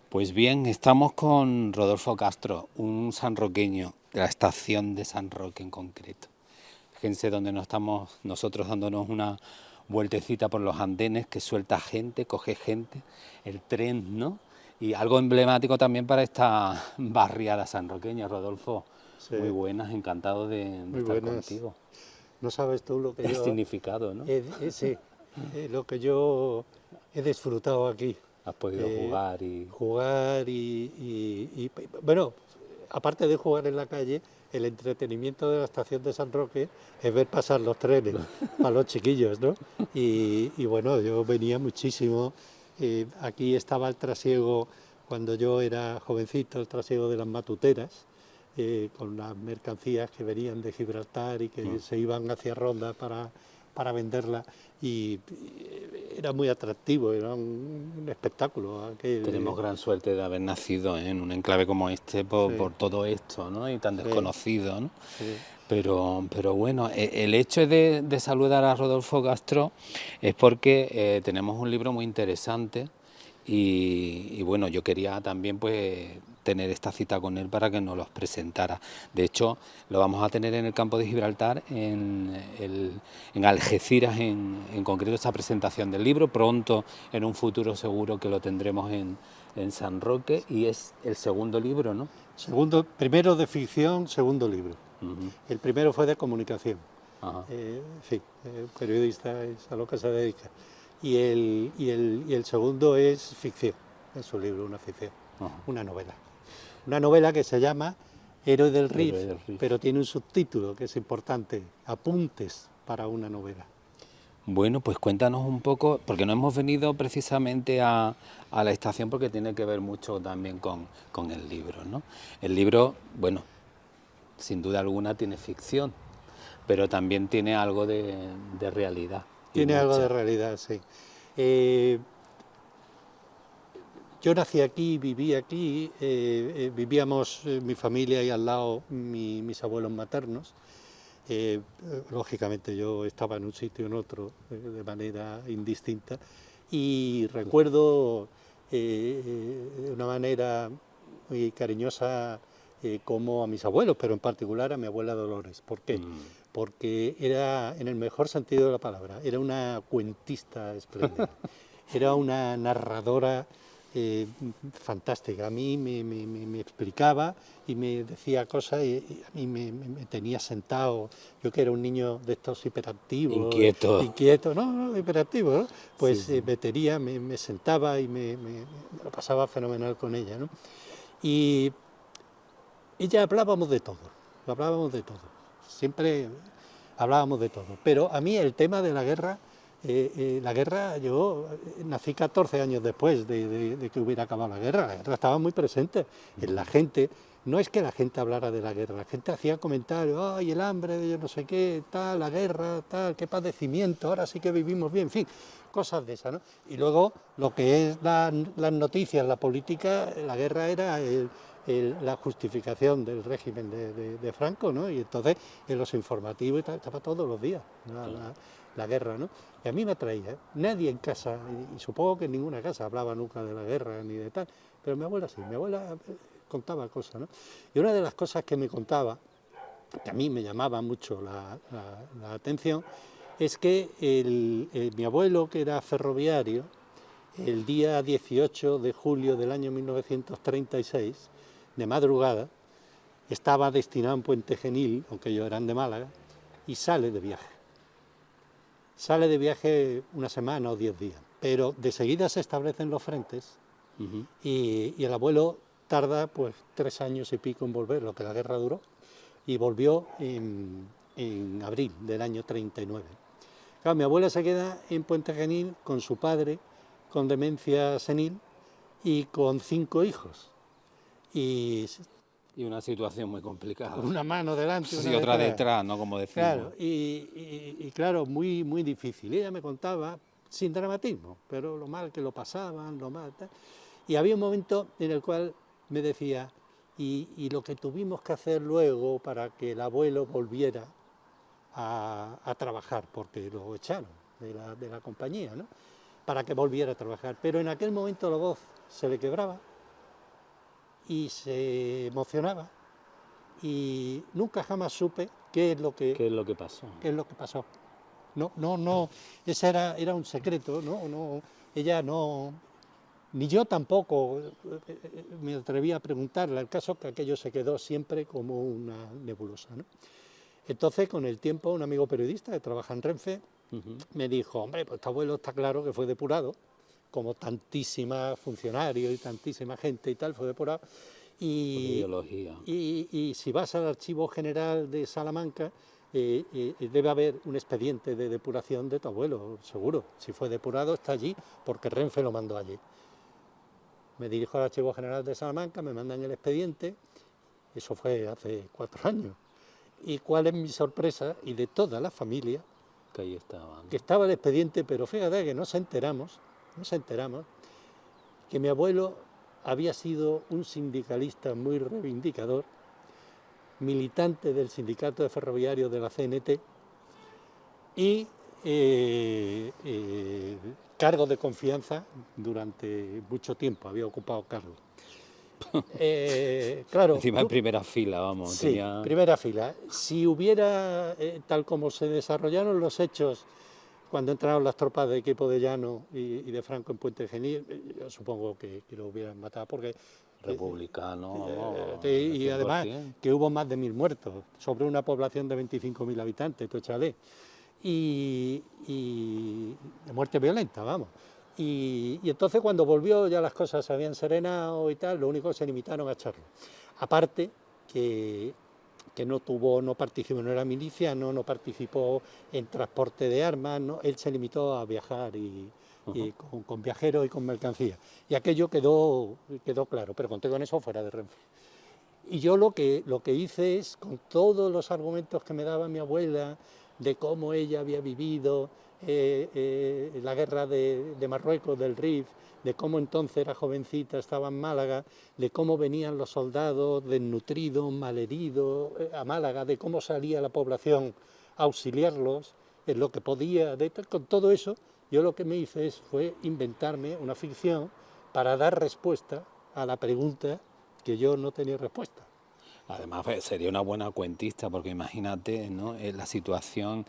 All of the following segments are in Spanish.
Pues bien, estamos con Rodolfo Castro, un sanroqueño de la estación de San Roque en concreto. Fíjense donde nos estamos nosotros dándonos una vueltecita por los andenes, que suelta gente, coge gente, el tren, ¿no? Y algo emblemático también para esta barriada sanroqueña. Rodolfo, Sí. muy buenas, encantado de Muy estar buenas. contigo. No sabes tú lo que El yo significado, ¿no? sí, lo que yo he disfrutado aquí. Has podido jugar y... Bueno, aparte de jugar en la calle, el entretenimiento de la estación de San Roque es ver pasar los trenes para los chiquillos, ¿no? Y bueno, yo venía muchísimo. Aquí estaba el trasiego, cuando yo era jovencito, el trasiego de las matuteras, con las mercancías que venían de Gibraltar y que se iban hacia Ronda para venderla, y era muy atractivo, era un espectáculo. Tenemos gran suerte de haber nacido en un enclave como este por todo esto, ¿no? Y tan desconocido, ¿no? Sí. Pero bueno, el hecho de saludar a Rodolfo Castro es porque tenemos un libro muy interesante y bueno, yo quería también pues tener esta cita con él para que nos los presentara. De hecho, lo vamos a tener en el campo de Gibraltar, en Algeciras en concreto, esta presentación del libro. Pronto, en un futuro seguro que lo tendremos en San Roque, y es el segundo libro, ¿no? Primero de ficción, segundo libro. El primero fue de comunicación. Periodista es a lo que se dedica. Y el segundo es ficción, es un libro, una ficción, una novela. Una novela que se llama Héroe del Rif, pero tiene un subtítulo que es importante: Apuntes para una novela. Bueno, pues cuéntanos un poco, porque no hemos venido precisamente a la estación porque tiene que ver mucho también con el libro, ¿no? El libro, bueno, sin duda alguna tiene ficción, pero también tiene algo de realidad. Tiene algo de realidad, sí. Yo nací aquí, viví aquí, vivíamos mi familia y al lado mis abuelos maternos. Lógicamente yo estaba en un sitio o en otro de manera indistinta, y recuerdo de una manera muy cariñosa como a mis abuelos, pero en particular a mi abuela Dolores. ¿Por qué? Porque era, en el mejor sentido de la palabra, era una cuentista espléndida, era una narradora fantástica. A mí me explicaba y me decía cosas, y a mí me tenía sentado. Yo, que era un niño de estos hiperactivos, inquieto, no, hiperactivo, ¿no? Pues sí. Me sentaba y me lo pasaba fenomenal con ella, ¿no? Y ella hablábamos de todo, siempre hablábamos de todo, pero a mí el tema de la guerra, yo nací 14 años después de que hubiera acabado la guerra estaba muy presente en la gente. No es que la gente hablara de la guerra, la gente hacía comentarios: ¡ay, el hambre, yo no sé qué, tal, la guerra, tal, qué padecimiento, ahora sí que vivimos bien!, en fin, cosas de esas, ¿no? Y luego, lo que es las noticias, la política, la guerra era la justificación del régimen de Franco, ¿no? Y entonces en los informativos estaba todos los días la guerra, ¿no? Y a mí me atraía, ¿eh? Nadie en casa, y supongo que en ninguna casa, hablaba nunca de la guerra ni de tal, pero mi abuela sí, mi abuela contaba cosas, ¿no? Y una de las cosas que me contaba, que a mí me llamaba mucho la atención, es que mi abuelo, que era ferroviario, el día 18 de julio del año 1936, de madrugada, estaba destinado en Puente Genil, aunque ellos eran de Málaga, y sale de viaje. Sale de viaje una semana o 10 días, pero de seguida se establecen los frentes, y el abuelo tarda pues 3 años y pico en volver, lo que la guerra duró, y volvió en abril del año 39. Claro, mi abuela se queda en Puente Genil con su padre, con demencia senil, y con 5 hijos. Y una situación muy complicada. Una mano delante, y otra detrás, ¿no? Como decimos. Claro, y claro, muy, muy difícil. Ella me contaba sin dramatismo, pero lo mal que lo pasaban, lo mal tal. Y había un momento en el cual me decía, y lo que tuvimos que hacer luego para que el abuelo volviera a trabajar, porque lo echaron de la compañía, ¿no? Para que volviera a trabajar. Pero en aquel momento la voz se le quebraba y se emocionaba y nunca jamás supe qué es lo ¿Qué es lo que pasó? qué es lo que pasó. No, ese era un secreto, no, ella no, ni yo tampoco me atreví a preguntarle, el caso que aquello se quedó siempre como una nebulosa, ¿no? Entonces, con el tiempo, un amigo periodista que trabaja en Renfe me dijo, hombre, pues tu abuelo está claro que fue depurado, como tantísima funcionarios y tantísima gente y tal, fue depurado. Por ideología. Y si vas al Archivo General de Salamanca, debe haber un expediente de depuración de tu abuelo, seguro. Si fue depurado, está allí, porque Renfe lo mandó allí. Me dirijo al Archivo General de Salamanca, me mandan el expediente, eso fue hace 4 años. ¿Y cuál es mi sorpresa? Y de toda la familia, Que ahí estaba, ¿no? que estaba el expediente, pero fíjate que nos enteramos que mi abuelo había sido un sindicalista muy reivindicador, militante del sindicato de ferroviarios de la CNT y cargo de confianza durante mucho tiempo, había ocupado cargos. Claro, Encima en primera fila, vamos. sí, Tenía... primera fila. Si hubiera, tal como se desarrollaron los hechos cuando entraron las tropas de equipo de Llano y de Franco en Puente Genil, yo supongo que lo hubieran matado porque... Republicano, vamos, y al además 100%. que hubo más de 1000 muertos sobre una población de 25.000 habitantes, tú échale, y de muerte violenta, vamos. Y entonces cuando volvió ya las cosas se habían serenado y tal, lo único que se limitaron a echarlo. Aparte que no participó, no era miliciano, no participó en transporte de armas, no, él se limitó a viajar y con viajeros y con mercancía. Y aquello quedó claro, pero conté con eso fuera de Renfe. Y yo lo que hice es, con todos los argumentos que me daba mi abuela, de cómo ella había vivido la guerra de Marruecos, del Rif, de cómo entonces era jovencita, estaba en Málaga, de cómo venían los soldados desnutridos, malheridos a Málaga, de cómo salía la población a auxiliarlos, en lo que podía, con todo eso, yo lo que me hice fue inventarme una ficción para dar respuesta a la pregunta que yo no tenía respuesta. Además, sería una buena cuentista, porque imagínate, ¿no? La situación,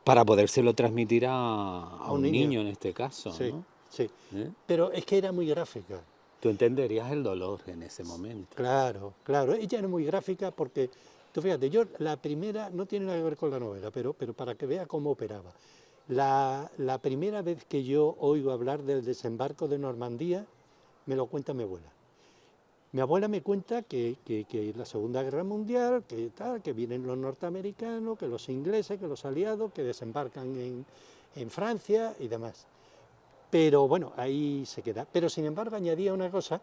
para podérselo transmitir a un niño en este caso, sí, ¿no? sí. ¿Eh? Pero es que era muy gráfica. Tú entenderías el dolor en ese momento. Claro, claro. Ella era muy gráfica porque, tú fíjate, yo la primera, no tiene nada que ver con la novela, pero para que vea cómo operaba. La primera vez que yo oigo hablar del desembarco de Normandía, me lo cuenta mi abuela. Mi abuela me cuenta que la Segunda Guerra Mundial, que vienen los norteamericanos, que los ingleses, que los aliados, que desembarcan en Francia y demás. Pero bueno, ahí se queda. Pero sin embargo añadía una cosa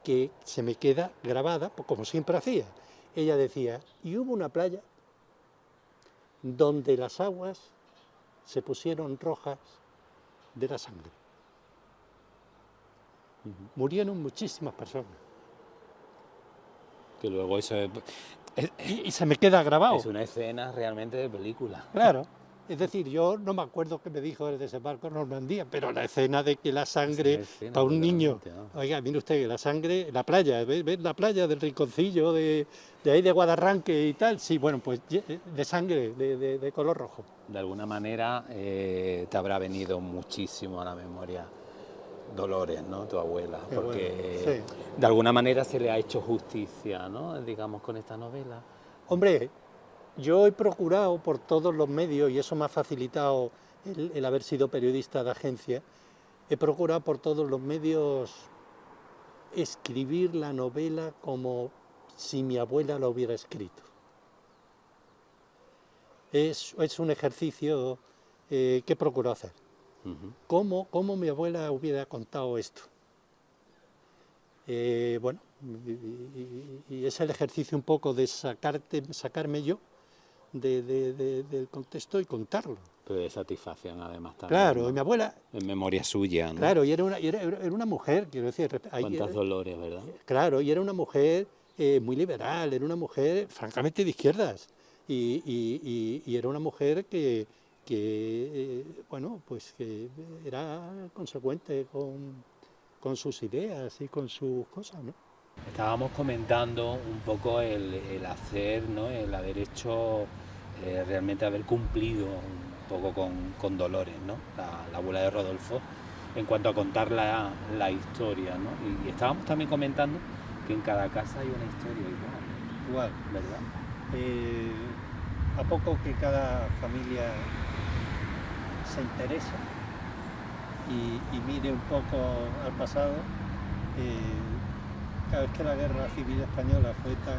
que se me queda grabada, pues, como siempre hacía. Ella decía, y hubo una playa donde las aguas se pusieron rojas de la sangre. Murieron muchísimas personas. Que luego eso Y se me queda grabado. es una escena realmente de película. Claro. Es decir, yo no me acuerdo qué me dijo el desembarco en Normandía, pero la escena de que la sangre, para un niño, oiga, mire usted, que la sangre, la playa, ¿ves la playa del Rinconcillo, de ahí de Guadarranque y tal? Sí, bueno, pues de sangre, de color rojo. De alguna manera te habrá venido muchísimo a la memoria Dolores, ¿no? Tu abuela, Qué porque bueno, sí. de alguna manera se le ha hecho justicia, ¿no? Digamos, con esta novela. Hombre, yo he procurado por todos los medios, y eso me ha facilitado el haber sido periodista de agencia, he procurado por todos los medios escribir la novela como si mi abuela la hubiera escrito. Es un ejercicio que he procurado hacer. ¿Cómo mi abuela hubiera contado esto? Bueno, y es el ejercicio un poco de sacarme yo del contexto y contarlo. Pero de satisfacción además también. Claro, ¿no? y mi abuela... En memoria suya, ¿no? Claro, y era una mujer, quiero decir... Cuántos dolores, ¿verdad? Claro, y era una mujer muy liberal, era una mujer francamente de izquierdas. Y era una mujer que bueno, pues que era consecuente con sus ideas y con sus cosas, ¿no? Estábamos comentando un poco el hacer, ¿no? El haber hecho, realmente haber cumplido un poco con Dolores, ¿no? La abuela de Rodolfo, en cuanto a contar la historia, ¿no? Y estábamos también comentando que en cada casa hay una historia igual, ¿verdad? A poco que cada familia se interesa y mire un poco al pasado, cada vez que la guerra civil española fue tan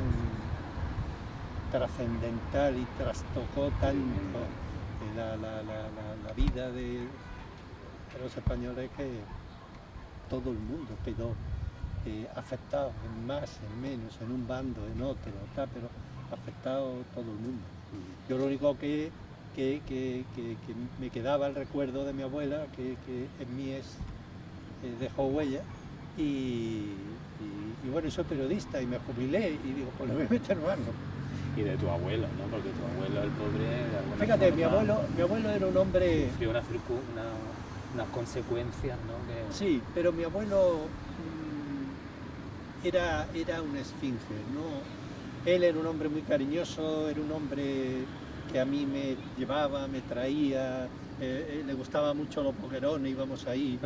trascendental y trastocó tanto la vida de los españoles, que todo el mundo quedó afectado, en más, en menos, en un bando, en otro, tal, pero afectado todo el mundo. Yo lo único que me quedaba el recuerdo de mi abuela, que en mí dejó huella, y bueno, soy periodista y me jubilé y digo, pues lo voy a meter mano. Y de tu abuelo, ¿no? Porque tu abuelo, el pobre, de alguna Fíjate, forma, mi abuelo era un hombre... sufrió unas consecuencias, ¿no? Que... Sí, pero mi abuelo era una esfinge, ¿no? Él era un hombre muy cariñoso, era un hombre que a mí me llevaba, me traía, le gustaba mucho los boquerones, íbamos ahí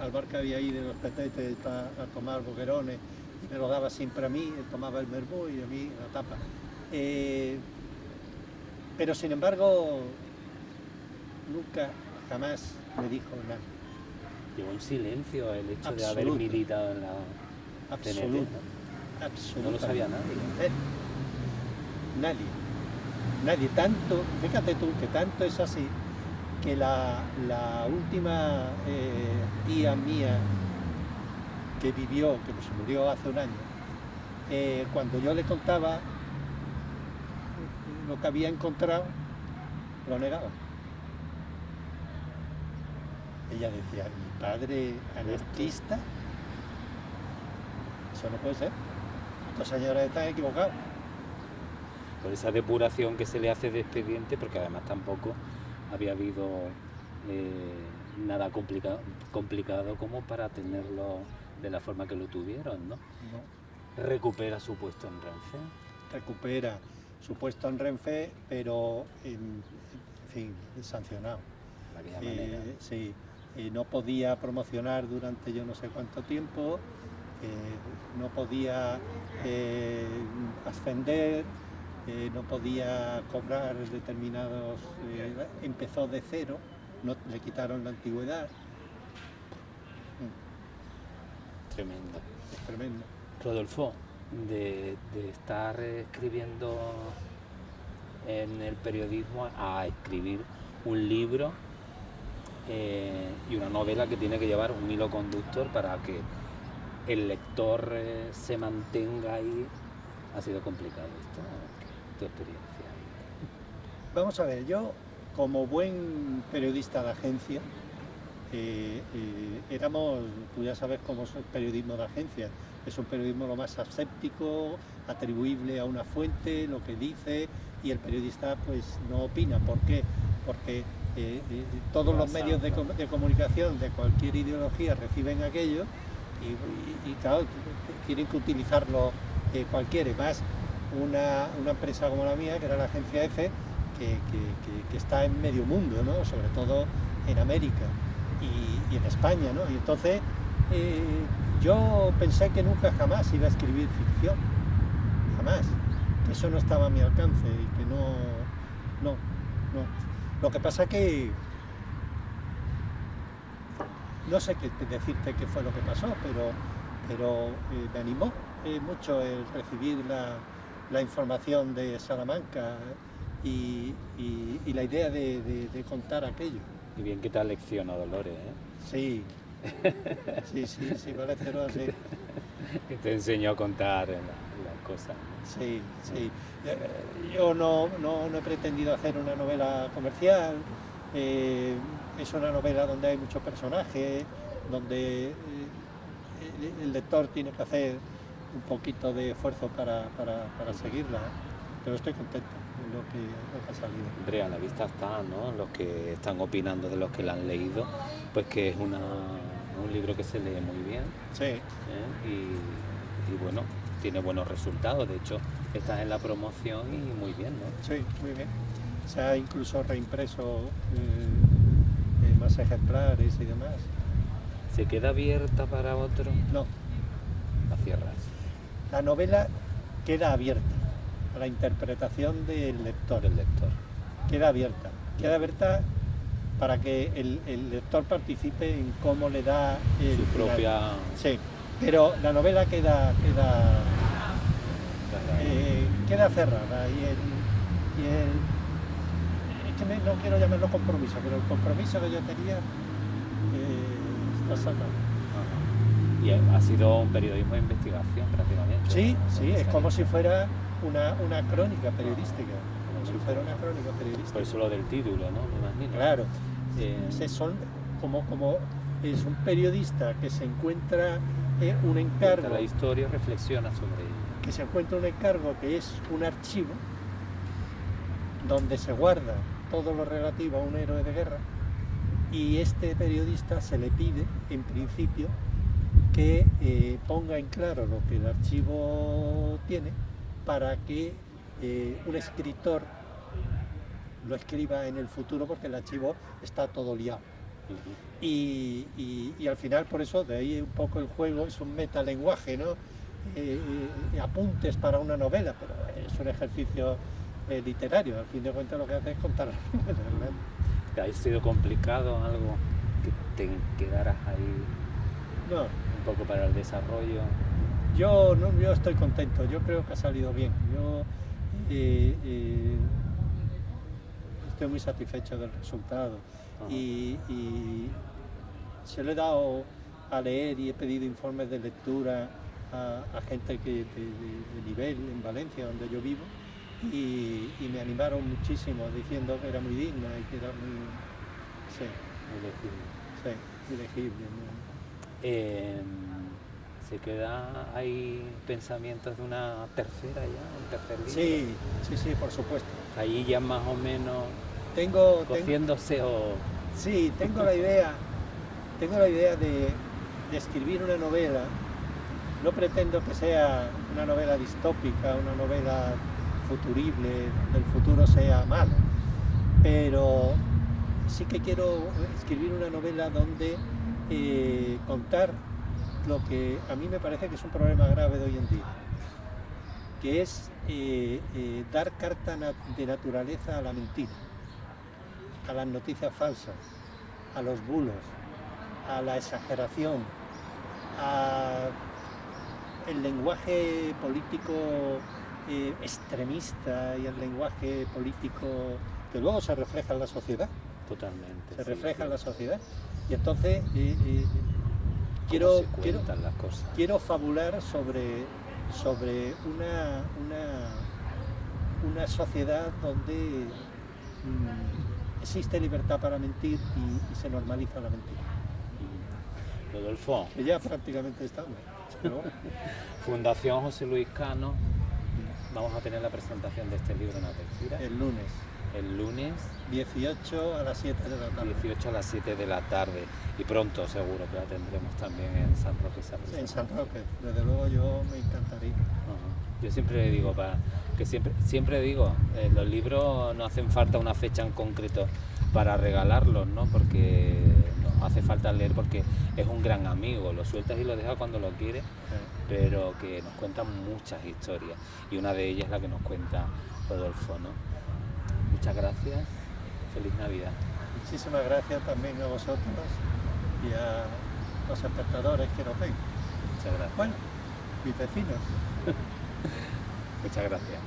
al bar que había ahí de los Petetes a tomar boquerones, y me lo daba siempre a mí, él tomaba el mermú y a mí la tapa. Pero sin embargo, nunca, jamás me dijo nada. Llevó en silencio el hecho de haber Absoluto. militado en la Absoluto. CNT, ¿no? Absolutamente. No lo sabía nadie. Nadie, tanto, fíjate tú, que tanto es así, que la última tía mía que vivió, que se murió hace un año, cuando yo le contaba lo que había encontrado, lo negaba. Ella decía, mi padre anarquista, eso no puede ser, estos señores están equivocados. Por esa depuración que se le hace de expediente, porque además tampoco había habido nada complicado como para tenerlo de la forma que lo tuvieron, ¿no? No. Recupera su puesto en Renfe. Recupera su puesto en Renfe, pero en fin, sancionado. De aquella manera. Sí, no podía promocionar durante yo no sé cuánto tiempo, no podía ascender, no podía cobrar determinados, empezó de cero, no, le quitaron la antigüedad. Tremendo. Es tremendo. Rodolfo, de estar escribiendo en el periodismo a escribir un libro y una novela que tiene que llevar un hilo conductor para que el lector se mantenga ahí, ha sido complicado esto, tu experiencia. Vamos a ver, yo como buen periodista de agencia, éramos, tú ya sabes cómo es el periodismo de agencia, es un periodismo lo más aséptico, atribuible a una fuente, lo que dice, y el periodista pues no opina. ¿Por qué? Porque todos los medios de comunicación de cualquier ideología reciben aquello y claro, tienen que utilizarlo cualquiera, más una empresa como la mía, que era la agencia EFE, que está en medio mundo, ¿no? Sobre todo en América y en España, ¿no? Y entonces yo pensé que nunca jamás iba a escribir ficción, jamás, que eso no estaba a mi alcance y que no. Lo que pasa que no sé decirte qué fue lo que pasó, pero me animó mucho el recibir la información de Salamanca y la idea de contar aquello. Y bien que te ha leccionado, Dolores, ¿eh? Sí, sí, parece, ¿no? Sí. Que te enseñó a contar las cosas. cosas. Sí, sí. Yo no he pretendido hacer una novela comercial. Es una novela donde hay muchos personajes, donde el lector tiene que hacer un poquito de esfuerzo para seguirla, pero estoy contento con lo que ha salido. Hombre, a la vista está, ¿no? Los que están opinando de los que la han leído, pues que es un libro que se lee muy bien. Sí. Y bueno, tiene buenos resultados. De hecho, estás en la promoción y muy bien, ¿no? Sí, muy bien. Se ha incluso reimpreso más ejemplares y demás. ¿Se queda abierta para otro? No. La cierras. La novela queda abierta a la interpretación del lector. Queda abierta para que el lector participe en cómo le da su propia... Sí, pero la novela queda cerrada es que no quiero llamarlo compromiso, pero el compromiso que yo tenía está sacado. Y ha sido un periodismo de investigación prácticamente. Sí, sí, es como si fuera una crónica periodística. Por eso lo del título, ¿no? Me imagino. Claro. Es un periodista que se encuentra un encargo. La historia reflexiona sobre ello. Que se encuentra un encargo que es un archivo donde se guarda todo lo relativo a un héroe de guerra, y este periodista se le pide, en principio, que ponga en claro lo que el archivo tiene para que un escritor lo escriba en el futuro, porque el archivo está todo liado. Y al final, por eso, de ahí un poco el juego, es un metalenguaje, ¿no? Apuntes para una novela, pero es un ejercicio literario. Al fin de cuentas lo que hace es contar la novela, ¿verdad? ¿Te ha sido complicado algo que te quedaras ahí? No. Un poco para el desarrollo. Yo estoy contento, yo creo que ha salido bien. Yo estoy muy satisfecho del resultado. Y se lo he dado a leer y he pedido informes de lectura a gente de nivel en Valencia, donde yo vivo, y me animaron muchísimo diciendo que era muy digna y que era muy... Sí, muy legible. ¿Se queda ahí pensamientos de una tercera ya, un tercer libro? Sí, por supuesto. Ahí ya más o menos cociéndose o... Sí, tengo la idea de escribir una novela. No pretendo que sea una novela distópica, una novela futurible, donde el futuro sea malo, pero sí que quiero escribir una novela donde contar lo que a mí me parece que es un problema grave de hoy en día, que es dar carta de naturaleza a la mentira, a las noticias falsas, a los bulos, a la exageración, al lenguaje político extremista y el lenguaje político que luego se refleja en la sociedad. Totalmente. Se refleja en la sociedad. Y entonces quiero fabular sobre una sociedad donde existe libertad para mentir y se normaliza la mentira. Rodolfo. Que ya prácticamente estamos. ¿No? Fundación José Luis Cano. Vamos a tener la presentación de este libro en Algeciras. El lunes. El lunes. 18 a las 7 de la tarde. 18 a las 7 de la tarde. Y pronto seguro que la tendremos también en San Roque. En San Roque. Desde luego yo me encantaría. Yo siempre digo, siempre digo, los libros no hacen falta una fecha en concreto para regalarlos, ¿no? Porque nos hace falta leer, porque es un gran amigo, lo sueltas y lo dejas cuando lo quieres, pero que nos cuentan muchas historias, y una de ellas es la que nos cuenta Rodolfo, ¿no? Muchas gracias, feliz Navidad. Muchísimas gracias también a vosotros y a los espectadores que nos ven. Muchas gracias. Bueno, mis vecinos. Muchas gracias.